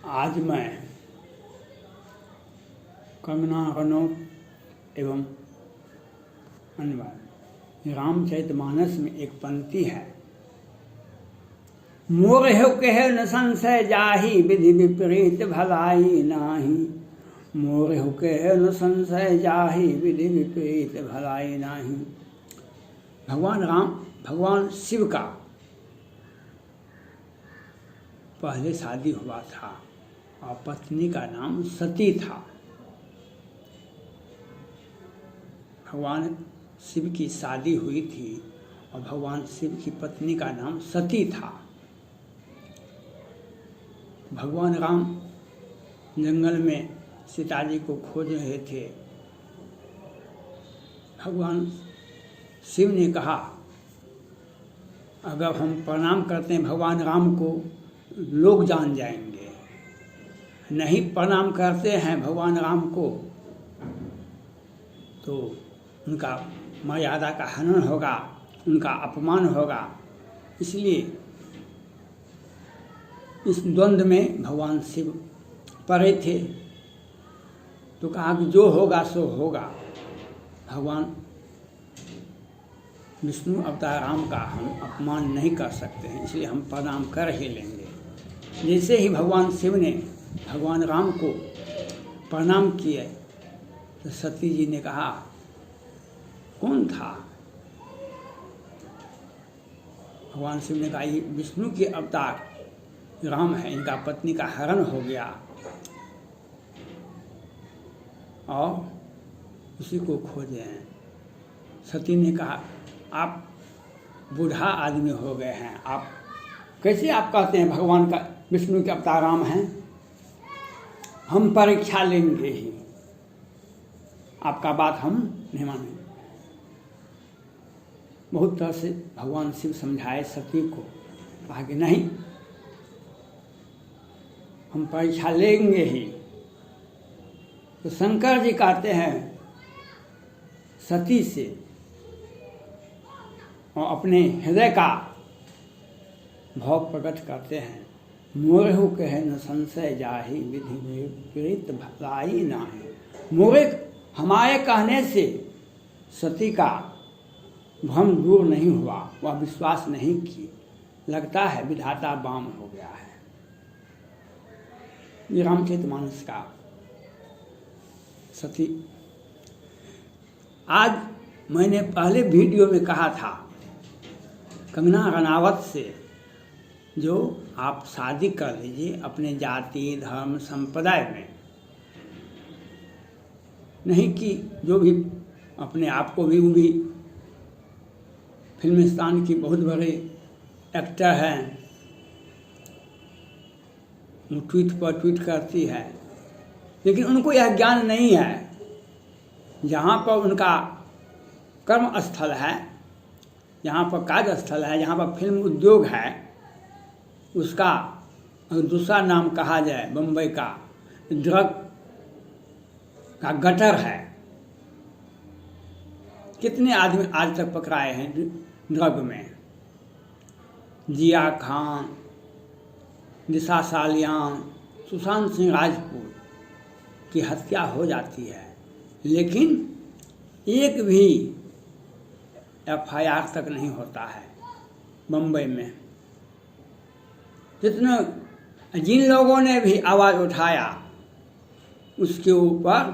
आज मैं कंगना रनौत एवं अन्य रामचरितमानस में एक पंक्ति है, मोर हो कहे न संशय जाहि विधि विपरीत भलाई नाही। मोर हो कहे न संशय जाहि विधि विपरीत भलाई नाही। भगवान शिव का पहले शादी हुआ था और पत्नी का नाम सती था। भगवान शिव की शादी हुई थी और भगवान शिव की पत्नी का नाम सती था। भगवान राम जंगल में सीता जी को खोज रहे थे। भगवान शिव ने कहा, अगर हम प्रणाम करते हैं भगवान राम को लोग जान जाएंगे, नहीं प्रणाम करते हैं भगवान राम को तो उनका मर्यादा का हनन होगा, उनका अपमान होगा। इसलिए इस द्वंद्व में भगवान शिव पड़े थे। तो कहा कि जो होगा सो होगा। भगवान विष्णु अवतार राम का हम अपमान नहीं कर सकते हैं, इसलिए हम प्रणाम कर ही लेंगे। जैसे ही भगवान शिव ने भगवान राम को प्रणाम किए तो सती जी ने कहा, कौन था? भगवान शिव ने कहा, ये विष्णु के अवतार राम है, इनका पत्नी का हरण हो गया और उसी को खोजे हैं। सती ने कहा, आप बूढ़ा आदमी हो गए हैं, आप कैसे आप कहते हैं भगवान का विष्णु के अवतार राम हैं? हम परीक्षा लेंगे ही, आपका बात हम नहीं मानेंगे। बहुत तरह से भगवान शिव समझाए सती को, कहा कि नहीं, हम परीक्षा लेंगे ही। तो शंकर जी कहते हैं सती से और अपने हृदय का भाव प्रकट करते हैं, मोरहु कहे न संशय जाहि विधि विपरीत भलाई नाही। मोरे हमारे कहने से सती का भ्रम दूर नहीं हुआ, वह विश्वास नहीं की, लगता है विधाता बाम हो गया है। ये रामचरितमानस का सती। आज मैंने पहले वीडियो में कहा था, कंगना रनावत से जो आप शादी कर लीजिए अपने जाति धर्म संप्रदाय में, नहीं कि जो भी अपने आप को भी, वो भी फिल्मिस्तान की बहुत बड़े एक्टर हैं, वो ट्वीट पर ट्वीट करती है, लेकिन उनको यह ज्ञान नहीं है जहाँ पर उनका कर्म स्थल है, जहाँ पर कार्य स्थल है, जहाँ पर फिल्म उद्योग है, उसका दूसरा नाम कहा जाए बम्बई का ड्रग का गटर है। कितने आदमी आज तक पकड़ाए हैं ड्रग में? जिया खान, दिशा सालियान, सुशांत सिंह राजपूत की हत्या हो जाती है, लेकिन एक भी FIR तक नहीं होता है बम्बई में। जिन लोगों ने भी आवाज़ उठाया उसके ऊपर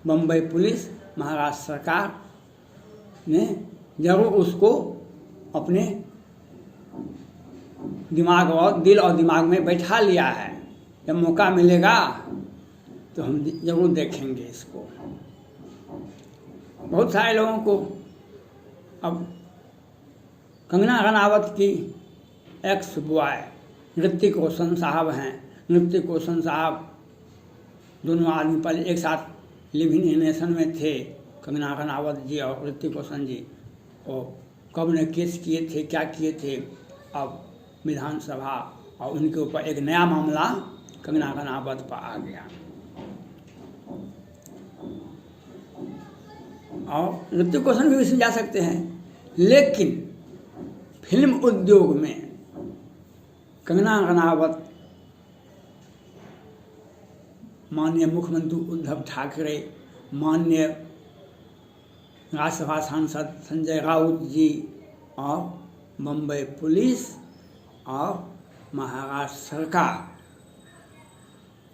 बम्बई पुलिस, महाराष्ट्र सरकार ने जरूर उसको अपने दिमाग और दिल और दिमाग में बैठा लिया है। जब मौका मिलेगा तो हम जरूर देखेंगे इसको। बहुत सारे लोगों को अब कंगना रनावत की एक्स बॉय ऋतिक रोशन साहब हैं। ऋतिक रोशन साहब दोनों आदमी पहले एक साथ लिव इन रिलेशन में थे, कंगना रनावत जी और ऋतिक रोशन जी, और कब ने केस किए थे, क्या किए थे। अब विधानसभा और उनके ऊपर एक नया मामला कंगना रनावत पर आ गया और ऋतिक रोशन भी इसमें जा सकते हैं, लेकिन फिल्म उद्योग में कंगना रनावत, माननीय मुख्यमंत्री उद्धव ठाकरे, माननीय राज्यसभा सांसद संजय राउत जी और बम्बई पुलिस और महाराष्ट्र सरकार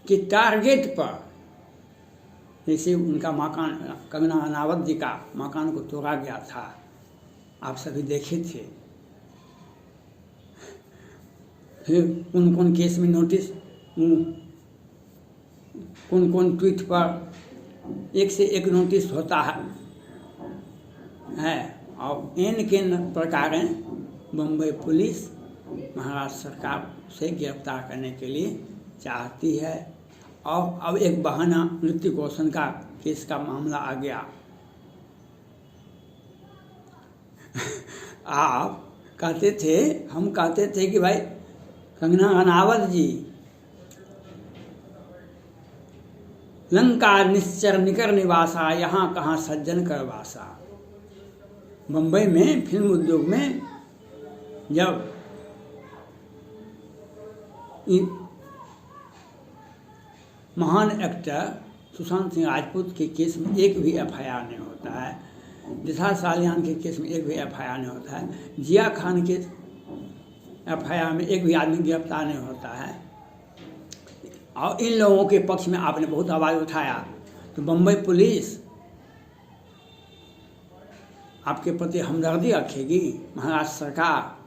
के टारगेट पर, जैसे उनका मकान, कंगना रनावत जी का मकान को तोड़ा गया था, आप सभी देखे थे। फिर कौन कौन केस में नोटिस, कौन कौन ट्वीट पर एक से एक नोटिस होता है और इन किन प्रकार बम्बई पुलिस महाराष्ट्र सरकार से गिरफ्तार करने के लिए चाहती है। और अब एक बहाना ऋतिक रोशन का केस का मामला आ गया। आप कहते थे, हम कहते थे कि भाई कंगना रनावत जी लंका निश्चर निकर निवासा, यहाँ कहाँ सज्जन कर वासा। बम्बई में फिल्म उद्योग में जब महान एक्टर सुशांत सिंह राजपूत के केस में एक भी एफआईआर नहीं होता है, दिशा सालियान के केस में एक भी एफआईआर नहीं होता है, जिया खान के एफआईआर में एक भी आदमी गिरफ्तार नहीं होता है, और इन लोगों के पक्ष में आपने बहुत आवाज़ उठाया, तो बम्बई पुलिस आपके प्रति हमदर्दी रखेगी, महाराष्ट्र सरकार।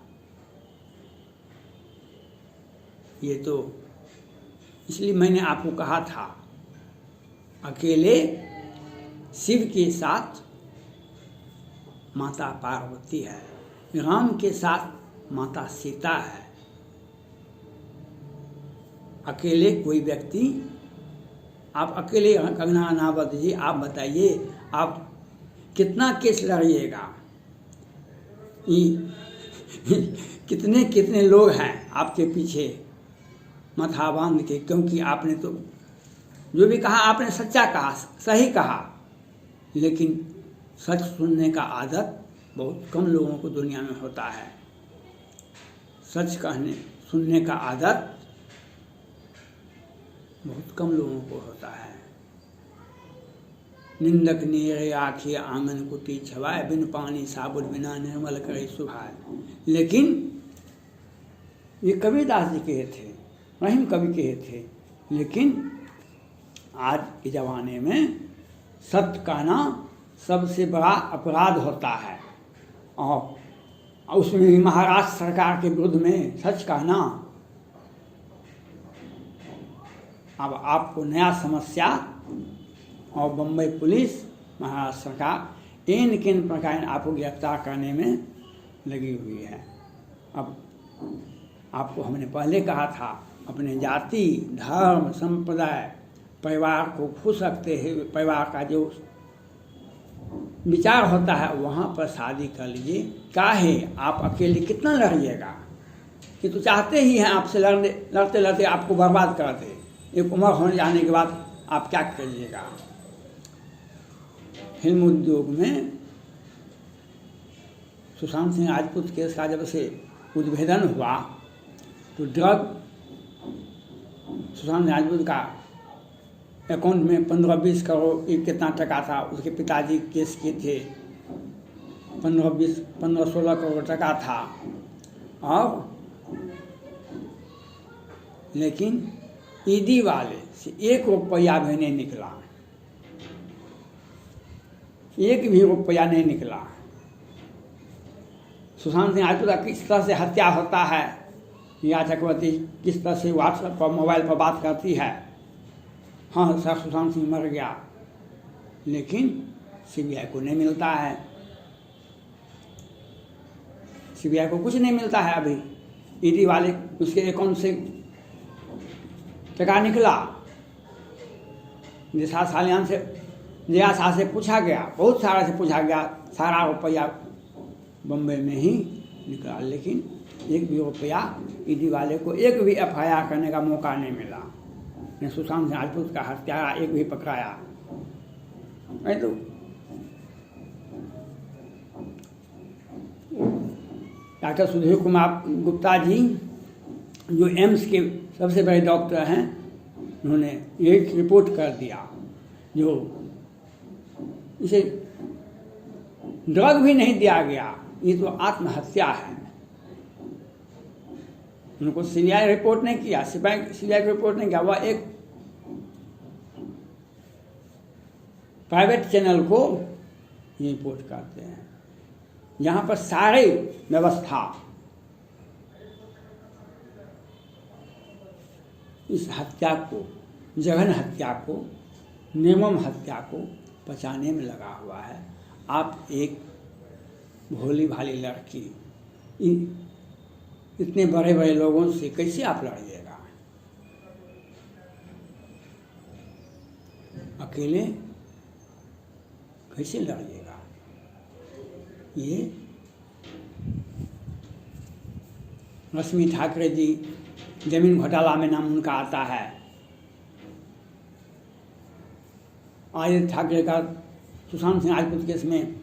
ये तो इसलिए मैंने आपको कहा था, अकेले शिव के साथ माता पार्वती है, राम के साथ माता सीता है। अकेले कोई व्यक्ति, आप अकेले कंगना रनावत जी, आप बताइए आप कितना केस लड़िएगा? कितने कितने लोग हैं आपके पीछे मथा बांध के, क्योंकि आपने तो जो भी कहा आपने सच्चा कहा, सही कहा, लेकिन सच सुनने का आदत बहुत कम लोगों को दुनिया में होता है। सच कहने सुनने का आदत बहुत कम लोगों को होता है। निंदक नीरे आखिए आंगन कुटी छवाए, बिन पानी साबुन बिना निर्मल करे सुभाए। लेकिन ये कबीरदास जी कहे थे, रहीम कवि कहे थे, लेकिन आज के ज़माने में सत्य कहना सबसे बड़ा अपराध होता है, और उसमें भी महाराष्ट्र सरकार के विरुद्ध में सच कहना। अब आपको नया समस्या, और बम्बई पुलिस महाराष्ट्र सरकार इन किन प्रकार आपको गिरफ्तार करने में लगी हुई है। अब आपको हमने पहले कहा था, अपने जाति, धर्म, संप्रदाय, परिवार को खुश रखते हैं, परिवार का जो विचार होता है वहाँ पर शादी कर लीजिए। काहे आप अकेले कितना लड़िएगा? ये तो चाहते ही हैं आपसे लड़ते लड़ते आपको बर्बाद कर दे। एक उम्र होने जाने के बाद आप क्या करिएगा? फिल्म उद्योग में सुशांत सिंह राजपूत केस का जब से उद्भेदन हुआ, तो ड्रग सुशांत सिंह राजपूत का अकाउंट में 15-20 करोड़ कितना टका था, उसके पिताजी केस किए थे, 15-16 करोड़ टका था, और लेकिन ईडी वाले से 1 रुपया भी नहीं निकला, 1 भी रुपया नहीं निकला। सुशांत सिंह राजपूत का किस तरह से हत्या होता है, या चक्रवर्ती किस तरह से व्हाट्सएप पर मोबाइल पर बात करती है, हाँ सर सुशांत सिंह मर गया, लेकिन सीबीआई को नहीं मिलता है, सीबीआई को कुछ नहीं मिलता है। अभी ईडी वाले उसके अकाउंट से टका निकला, दिशा सालियान से, जया शाह से पूछा गया, बहुत सारा से पूछा गया, सारा रुपया बम्बई में ही निकला, लेकिन 1 भी रुपया ईडी वाले को 1 भी एफआईआर करने का मौका नहीं मिला। ने सुशांत सिंह राजपूत का हत्यारा 1 भी पकड़ाया नहीं। तो डॉक्टर सुधीर कुमार गुप्ता जी जो एम्स के सबसे बड़े डॉक्टर हैं, उन्होंने एक रिपोर्ट कर दिया, जो इसे ड्रग भी नहीं दिया गया, ये तो आत्महत्या है। उनको सीबीआई रिपोर्ट नहीं किया, सीबीआई रिपोर्ट नहीं किया, वह एक प्राइवेट चैनल को रिपोर्ट करते हैं। यहाँ पर सारे व्यवस्था इस हत्या को, जघन हत्या को, निर्मम हत्या को बचाने में लगा हुआ है। आप एक भोली भाली लड़की इतने बड़े बड़े लोगों से कैसे आप लड़िएगा? अकेले कैसे लड़िएगा? ये रश्मि ठाकरे जी, जमीन घोटाला में नाम उनका आता है। आदित्य ठाकरे का सुशांत सिंह राजपूत केस में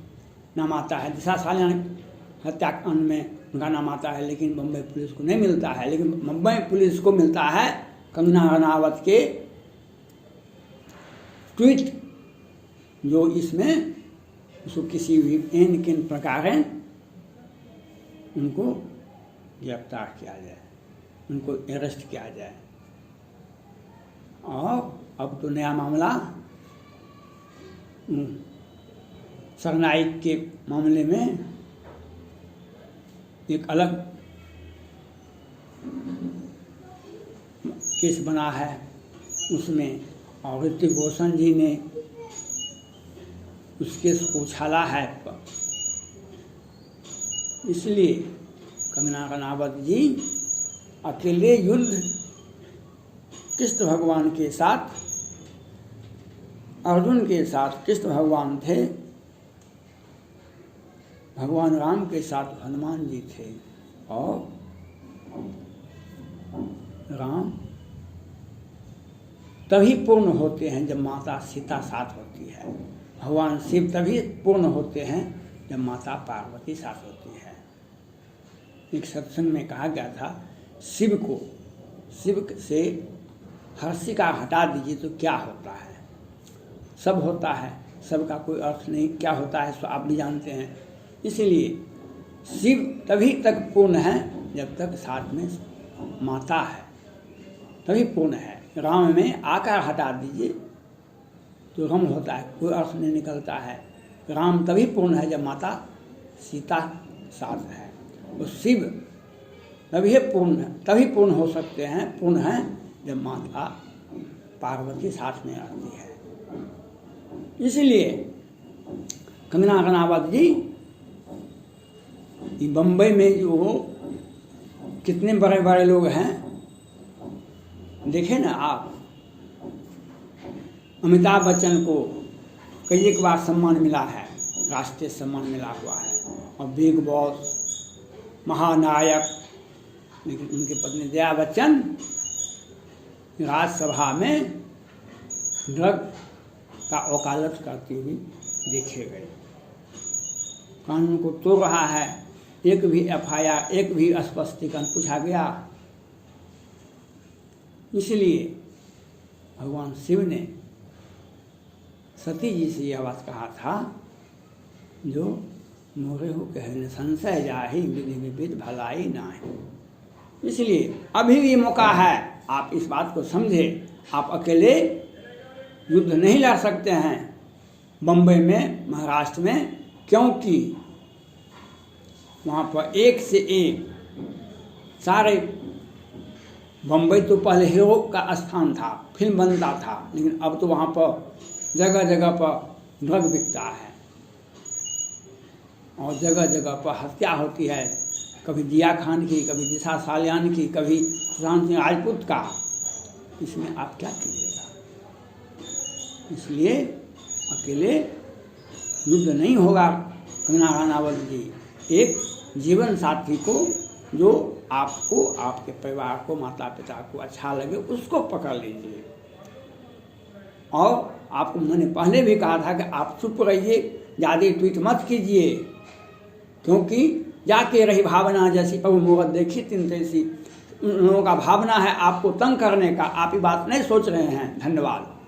नाम आता है। दिशा सालियान हत्याकांड में उनका नाम आता है, लेकिन बम्बई पुलिस को नहीं मिलता है। लेकिन बम्बई पुलिस को मिलता है कंगना रनावत के ट्वीट, जो इसमें उसको किसी भी एन किन प्रकार उनको गिरफ्तार किया जाए, उनको अरेस्ट किया जाए। और अब तो नया मामला सरनाइक के मामले में एक अलग केस बना है उसमें, और ऋतिक रोशन जी ने उस केस को उछाला है। इसलिए कंगना रनावत जी अकेले युद्ध कृष्ण भगवान के साथ, अर्जुन के साथ कृष्ण भगवान थे, भगवान राम के साथ हनुमान जी थे, और राम तभी पूर्ण होते हैं जब माता सीता साथ होती है। भगवान शिव तभी पूर्ण होते हैं जब माता पार्वती साथ होती है। एक सत्संग में कहा गया था, शिव से हर्षिका हटा दीजिए तो क्या होता है? सब होता है, सबका कोई अर्थ नहीं, क्या होता है सो आप भी जानते हैं। इसलिए शिव तभी तक पूर्ण है जब तक साथ में माता है, तभी पूर्ण है। राम में आकार हटा दीजिए तो रम होता है, कोई अर्थ नहीं निकलता है। राम तभी पूर्ण है जब माता सीता साथ है। और शिव तभी पूर्ण हो सकते हैं, पूर्ण है जब माता पार्वती साथ में आती है। इसलिए कंगना रनावत जी बम्बई में जो कितने बड़े बड़े लोग हैं, देखे ना आप, अमिताभ बच्चन को कई एक बार सम्मान मिला है, राष्ट्रीय सम्मान मिला हुआ है, और बिग बॉस, महानायक। लेकिन उनकी पत्नी जया बच्चन राज्यसभा में ड्रग का वकालत करती हुई देखे गए। कानून को तोड़ रहा है, एक भी एफआईआर, एक भी स्पष्टीकरण पूछा गया। इसलिए भगवान शिव ने सती जी से यह बात कहा था, जो मोरे हो कहने संशय जाहि विधि विविध भलाई नाही। इसलिए अभी भी मौका है, आप इस बात को समझें। आप अकेले युद्ध नहीं लड़ सकते हैं बम्बई में, महाराष्ट्र में, क्योंकि वहाँ पर एक से एक सारे, बम्बई तो पहले हीरो का स्थान था, फिल्म बनता था, लेकिन अब तो वहाँ पर जगह जगह पर ड्रग बिकता है और जगह जगह पर हत्या होती है, कभी जिया खान की, कभी दिशा सालियान की, कभी सुशांत सिंह राजपूत का। इसमें आप क्या कीजिएगा? इसलिए अकेले युद्ध नहीं होगा। कंगना रनावत जी, एक जीवन साथी को, जो आपको, आपके परिवार को, माता पिता को अच्छा लगे, उसको पकड़ लीजिए। और आपको मैंने पहले भी कहा था कि आप चुप रहिए, ज़्यादा ट्वीट मत कीजिए, क्योंकि जाके रही भावना जैसी अब मोहत देखी तिन तैसी। उन लोगों का भावना है आपको तंग करने का, आप ये बात नहीं सोच रहे हैं। धन्यवाद।